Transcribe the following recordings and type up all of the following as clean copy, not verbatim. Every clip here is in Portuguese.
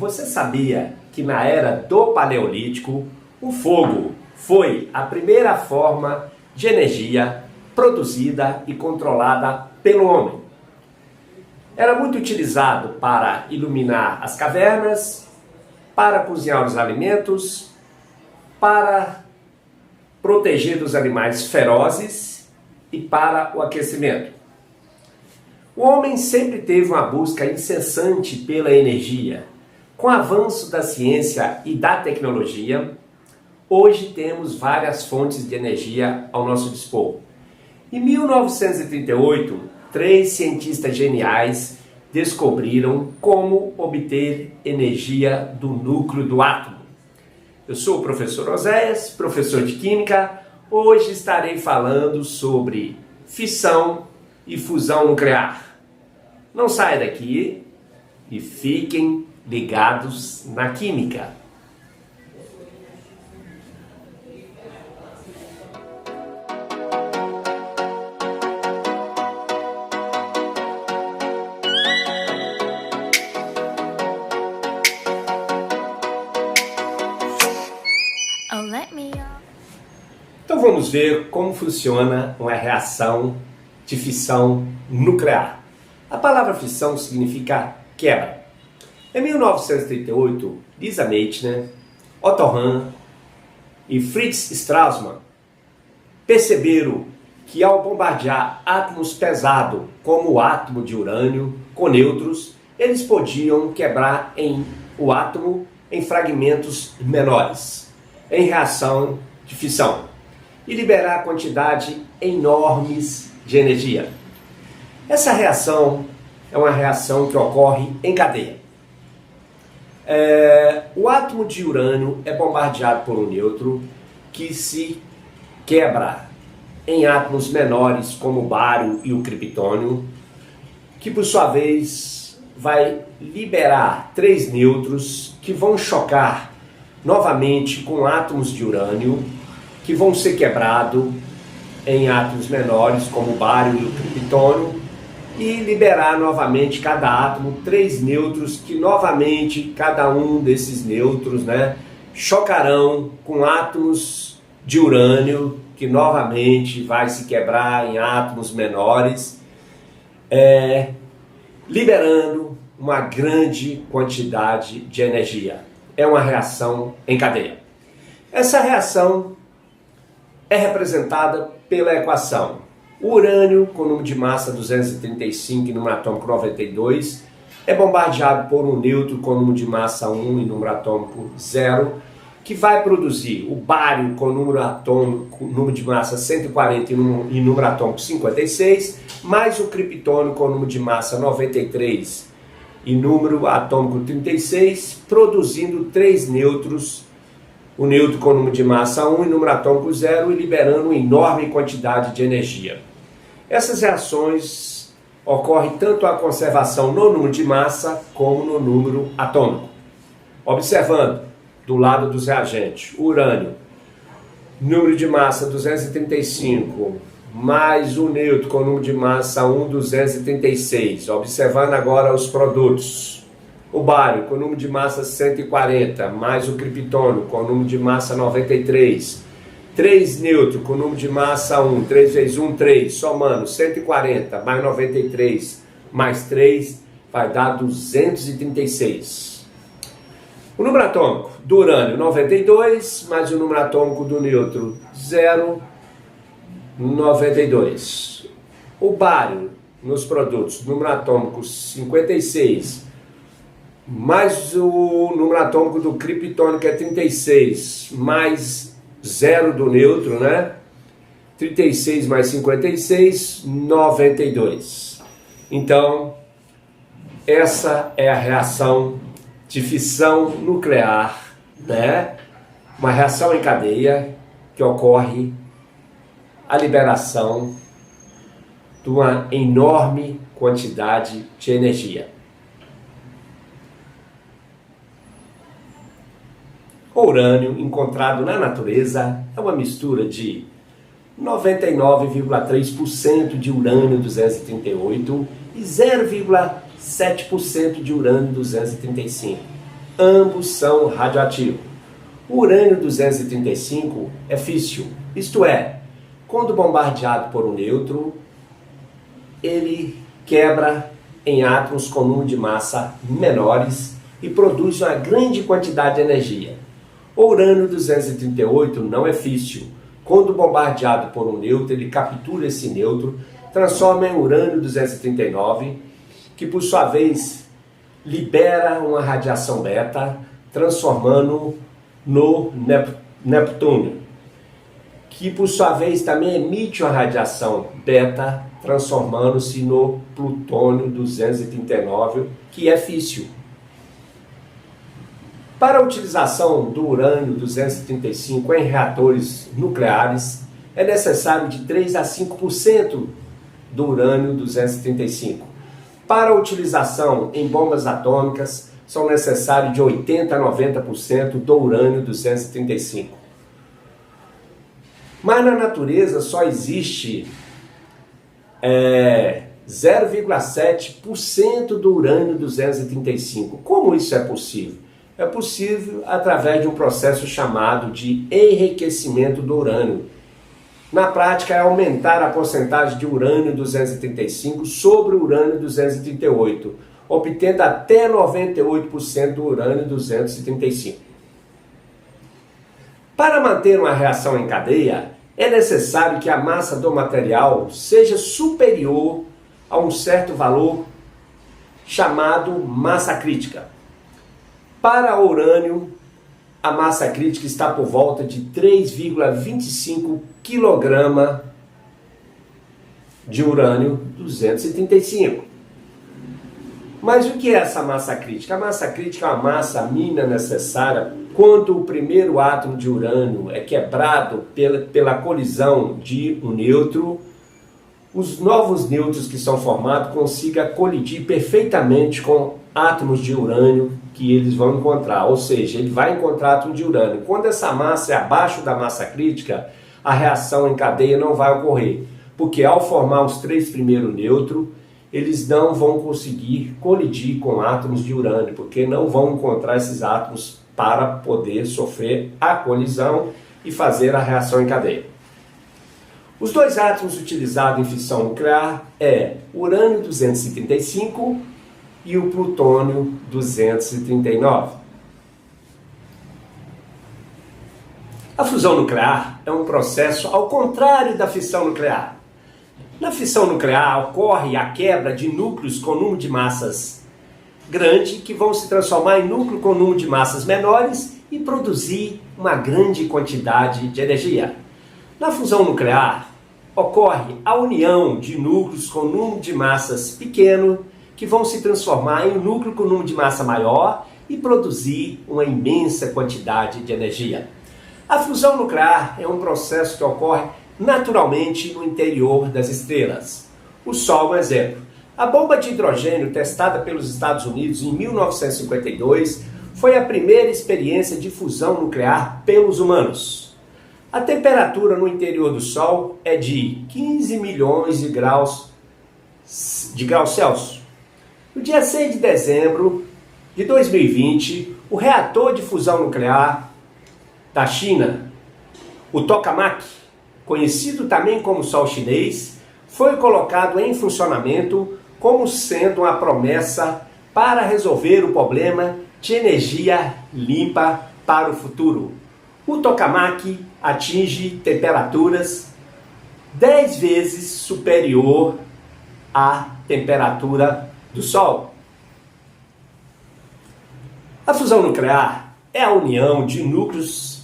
você sabia que na era do Paleolítico, o fogo foi a primeira forma de energia produzida e controlada pelo homem? Era muito utilizado para iluminar as cavernas, para cozinhar os alimentos, para proteger dos animais ferozes e para o aquecimento. O homem sempre teve uma busca incessante pela energia. Com o avanço da ciência e da tecnologia, hoje temos várias fontes de energia ao nosso dispor. Em 1938, 3 cientistas geniais descobriram como obter energia do núcleo do átomo. Eu sou o professor Oséias, professor de Química. Hoje estarei falando sobre fissão e fusão nuclear. Não saia daqui e fiquem ligados na Química. Então vamos ver como funciona uma reação de fissão nuclear. A palavra fissão significa quebra. Em 1938, Lisa Meitner, Otto Hahn e Fritz Strassmann perceberam que ao bombardear átomos pesados, como o átomo de urânio, com nêutrons, eles podiam quebrar o átomo em fragmentos menores, em reação de fissão, e liberar quantidade enormes de energia. Essa reação é uma reação que ocorre em cadeia. O átomo de urânio é bombardeado por um nêutron que se quebra em átomos menores, como o bário e o criptônio, que por sua vez vai liberar 3 nêutrons que vão chocar novamente com átomos de urânio, que vão ser quebrados em átomos menores, como o bário e o criptônio, e liberar novamente cada átomo 3 nêutrons, que novamente cada um desses nêutrons, chocarão com átomos de urânio, que novamente vai se quebrar em átomos menores, liberando uma grande quantidade de energia. É uma reação em cadeia. Essa reação é representada pela equação: o urânio, com número de massa 235 e número atômico 92, é bombardeado por um nêutron com número de massa 1 e número atômico 0, que vai produzir o bário com número de massa 140 e número atômico 56, mais o criptônio com número de massa 93 e número atômico 36, produzindo 3 nêutrons, o nêutron com número de massa 1 e número atômico 0, e liberando uma enorme quantidade de energia. Essas reações ocorrem tanto a conservação no número de massa como no número atômico. Observando do lado dos reagentes, o urânio, número de massa 235, mais o nêutron com número de massa 1, 236. Observando agora os produtos. O bário com número de massa 140, mais o criptônio com número de massa 93. 3 nêutrons com número de massa 1, 3 vezes 1, 3, somando 140 mais 93 mais 3, vai dar 236. O número atômico do urânio 92, mais o número atômico do nêutron 0, 92. O bário nos produtos, número atômico 56, mais o número atômico do criptônio, que é 36, mais 0 do nêutron, 36 mais 56, 92. Então, essa é a reação de fissão nuclear, uma reação em cadeia que ocorre a liberação de uma enorme quantidade de energia. O urânio encontrado na natureza é uma mistura de 99,3% de urânio 238 e 0,7% de urânio 235. ambos são radioativos. O urânio 235 é físsil, isto é, quando bombardeado por um nêutron, ele quebra em átomos com número de massa menores e produz uma grande quantidade de energia. O urânio 238 não é físsil. Quando bombardeado por um nêutron, ele captura esse nêutron, transforma em urânio 239, que por sua vez libera uma radiação beta, transformando no neptúnio, que por sua vez também emite uma radiação beta, transformando-se no plutônio 239, que é físsil. Para a utilização do urânio 235 em reatores nucleares, é necessário de 3 a 5% do urânio 235. Para a utilização em bombas atômicas, são necessários de 80 a 90% do urânio 235. Mas na natureza só existe 0,7% do urânio 235. Como isso é possível? É possível através de um processo chamado de enriquecimento do urânio. Na prática, é aumentar a porcentagem de urânio 235 sobre o urânio 238, obtendo até 98% do urânio 235. Para manter uma reação em cadeia, é necessário que a massa do material seja superior a um certo valor chamado massa crítica. Para o urânio, a massa crítica está por volta de 3,25 kg de urânio 235. Mas o que é essa massa crítica? A massa crítica é uma massa mínima necessária quando o primeiro átomo de urânio é quebrado pela colisão de um nêutron. Os novos nêutrons que são formados consigam colidir perfeitamente com átomos de urânio que eles vão encontrar, ou seja, ele vai encontrar átomo de urânio. Quando essa massa é abaixo da massa crítica, a reação em cadeia não vai ocorrer, porque ao formar os 3 primeiros nêutrons, eles não vão conseguir colidir com átomos de urânio, porque não vão encontrar esses átomos para poder sofrer a colisão e fazer a reação em cadeia. Os 2 átomos utilizados em fissão nuclear é o urânio 235 e o plutônio 239. A fusão nuclear é um processo ao contrário da fissão nuclear. Na fissão nuclear ocorre a quebra de núcleos com número de massas grande que vão se transformar em núcleo com número de massas menores e produzir uma grande quantidade de energia. Na fusão nuclear ocorre a união de núcleos com número de massas pequeno que vão se transformar em um núcleo com número de massa maior e produzir uma imensa quantidade de energia. A fusão nuclear é um processo que ocorre naturalmente no interior das estrelas. O Sol é um exemplo. A bomba de hidrogênio testada pelos Estados Unidos em 1952 foi a primeira experiência de fusão nuclear pelos humanos. A temperatura no interior do Sol é de 15 milhões de graus Celsius. No dia 6 de dezembro de 2020, o reator de fusão nuclear da China, o Tokamak, conhecido também como Sol Chinês, foi colocado em funcionamento como sendo uma promessa para resolver o problema de energia limpa para o futuro. O Tokamak atinge temperaturas 10 vezes superior à temperatura do Sol. A fusão nuclear é a união de núcleos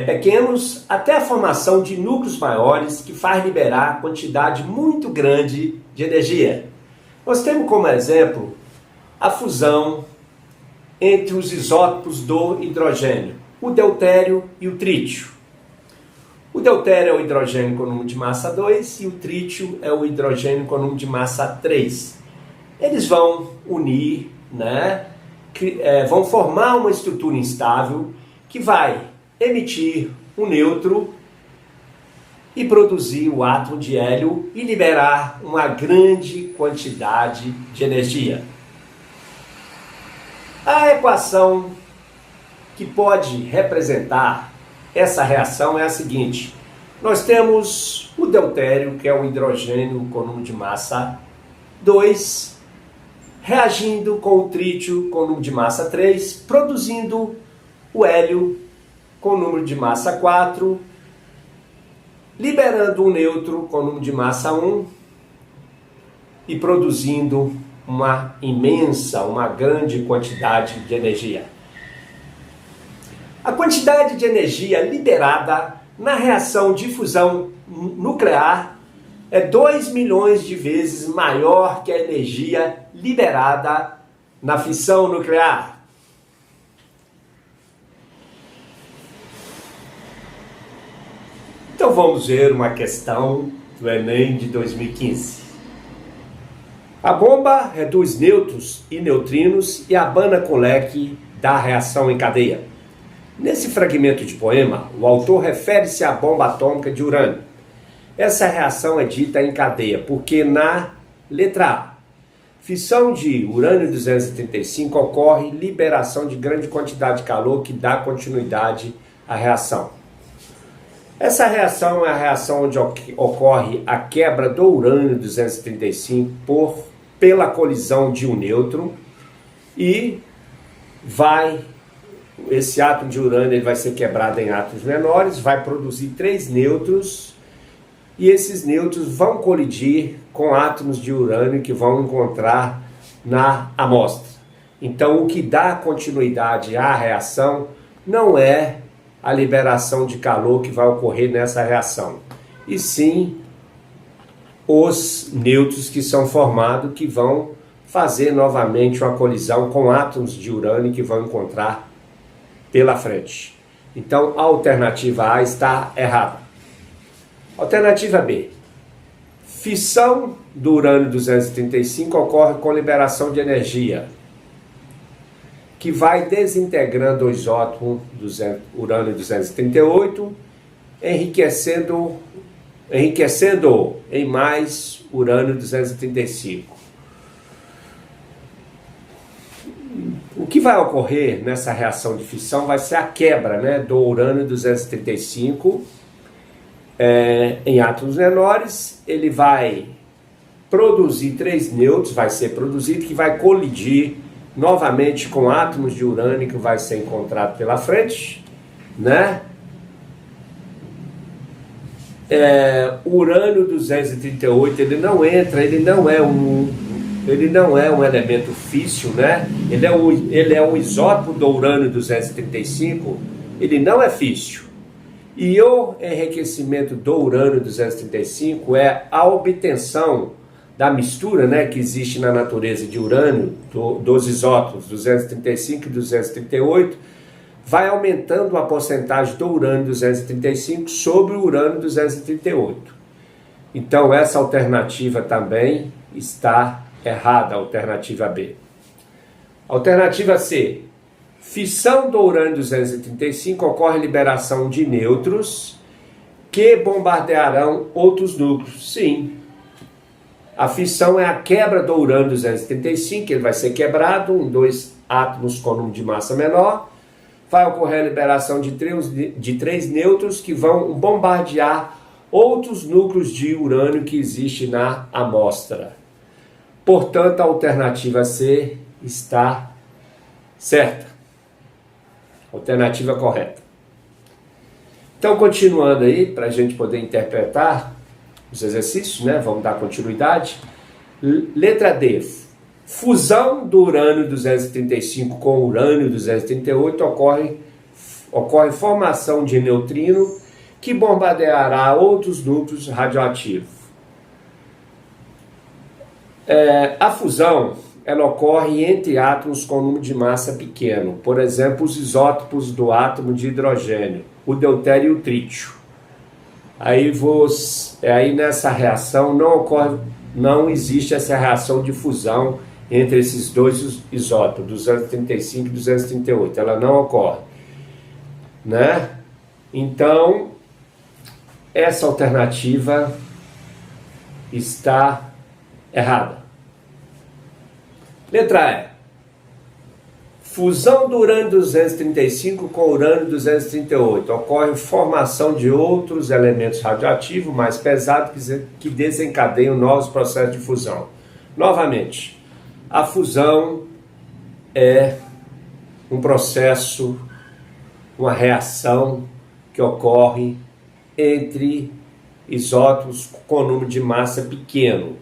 pequenos até a formação de núcleos maiores que faz liberar quantidade muito grande de energia. Nós temos como exemplo a fusão entre os isótopos do hidrogênio, o deutério e o trítio. O deutério é o hidrogênio com número de massa 2 e o trítio é o hidrogênio com número de massa 3. Eles vão unir, vão formar uma estrutura instável que vai emitir um nêutron e produzir o átomo de hélio e liberar uma grande quantidade de energia. A equação que pode representar essa reação é a seguinte. Nós temos o deutério, que é o hidrogênio com número de massa 2, reagindo com o trítio com número de massa 3, produzindo o hélio com número de massa 4, liberando o nêutron com número de massa 1 e produzindo uma grande quantidade de energia. A quantidade de energia liberada na reação de fusão nuclear é 2 milhões de vezes maior que a energia liberada na fissão nuclear. Então vamos ver uma questão do Enem de 2015. A bomba reduz nêutrons e neutrinos e abana com leque da reação em cadeia. Nesse fragmento de poema, o autor refere-se à bomba atômica de urânio. Essa reação é dita em cadeia porque na letra A, fissão de urânio-235 ocorre liberação de grande quantidade de calor que dá continuidade à reação. Essa reação é a reação onde ocorre a quebra do urânio-235 pela colisão de um nêutron e esse átomo de urânio ele vai ser quebrado em átomos menores, vai produzir 3 nêutrons e esses nêutrons vão colidir com átomos de urânio que vão encontrar na amostra. Então o que dá continuidade à reação não é a liberação de calor que vai ocorrer nessa reação, e sim os nêutrons que são formados que vão fazer novamente uma colisão com átomos de urânio que vão encontrar pela frente. Então a alternativa A está errada. Alternativa B. Fissão do urânio-235 ocorre com liberação de energia, que vai desintegrando o isótopo do urânio-238, enriquecendo em mais urânio-235. O que vai ocorrer nessa reação de fissão vai ser a quebra, do urânio-235 em átomos menores. Ele vai produzir 3 nêutrons, vai ser produzido, que vai colidir novamente com átomos de urânio que vai ser encontrado pela frente, O urânio-238 ele não é um elemento físsil, Ele é um isótopo do urânio-235, ele não é físsil. E o enriquecimento do urânio-235 é a obtenção da mistura, que existe na natureza de urânio, dos isótopos 235 e 238, vai aumentando a porcentagem do urânio-235 sobre o urânio-238. Então essa alternativa também está errada, a alternativa B. Alternativa C. Fissão do urânio-235 ocorre liberação de nêutrons que bombardearão outros núcleos. Sim. A fissão é a quebra do urânio-235, ele vai ser quebrado em 2 átomos com número de massa menor. Vai ocorrer a liberação de 3 nêutrons que vão bombardear outros núcleos de urânio que existem na amostra. Portanto, a alternativa C está certa. Alternativa correta. Então, continuando aí, para a gente poder interpretar os exercícios, vamos dar continuidade. Letra D. Fusão do urânio-235 com o urânio-238 ocorre formação de neutrino que bombardeará outros núcleos radioativos. A fusão ela ocorre entre átomos com número de massa pequeno, por exemplo, os isótopos do átomo de hidrogênio, o deutério e o trítio. Aí nessa reação não existe essa reação de fusão entre esses dois isótopos, 235 e 238, ela não ocorre, Então, essa alternativa está errada. Letra E. Fusão do urânio 235 com urânio 238. Ocorre formação de outros elementos radioativos mais pesados que desencadeiam novos processos de fusão. Novamente, a fusão é um processo, uma reação que ocorre entre isótopos com número de massa pequeno.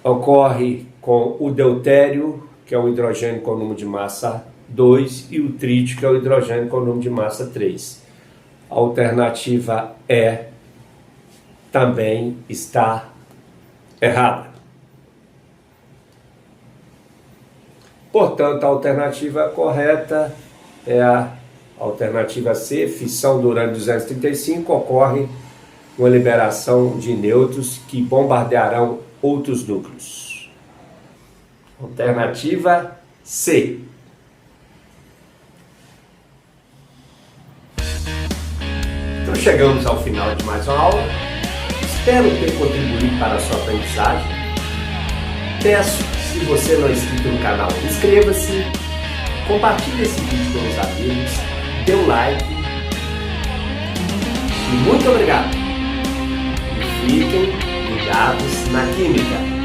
Ocorre com o deutério, que é o hidrogênio com número de massa 2, e o trítio, que é o hidrogênio com número de massa 3. A alternativa E também está errada. Portanto, a alternativa correta é a alternativa C, fissão do urânio 235, ocorre uma liberação de nêutrons que bombardearão outros núcleos. Alternativa C. Então chegamos ao final de mais uma aula. Espero ter contribuído para a sua aprendizagem. Peço, se você não é inscrito no canal, inscreva-se, compartilhe esse vídeo com os amigos, dê um like. E muito obrigado. E fiquem ligados na Química.